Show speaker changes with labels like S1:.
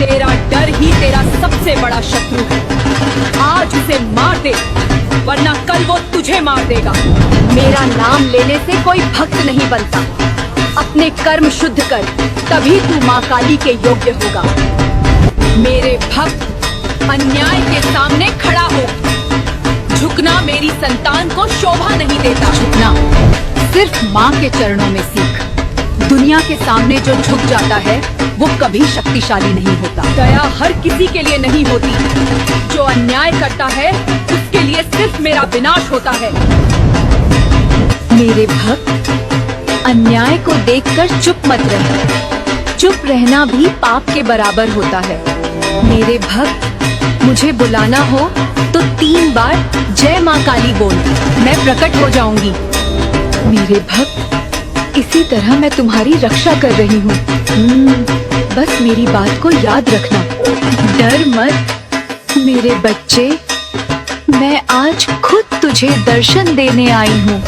S1: तेरा डर ही तेरा सबसे बड़ा शत्रु है। आज उसे मार दे, वरना कल वो तुझे मार देगा। मेरा नाम लेने से कोई भक्त नहीं बनता। अपने कर्म शुद्ध कर, तभी तू माँ काली के योग्य होगा। मेरे भक्त अन्याय के सामने खड़ा हो। झुकना मेरी संतान को शोभा नहीं देता। झुकना सिर्फ माँ के चरणों में सीख। दुनिया के सामने जो झुक जाता है वो कभी शक्तिशाली नहीं होता। दया हर किसी के लिए नहीं होती। जो अन्याय करता है उसके लिए सिर्फ मेरा विनाश होता है। मेरे भक्त, अन्याय को देखकर चुप मत रह। चुप रहना भी पाप के बराबर होता है। मेरे भक्त, मुझे बुलाना हो तो 3 बार जय माँ काली बोल, मैं प्रकट हो जाऊंगी। मेरे भक्त, इसी तरह मैं तुम्हारी रक्षा कर रही हूँ। बस मेरी बात को याद रखना। डर मत मेरे बच्चे, मैं आज खुद तुझे दर्शन देने आई हूँ।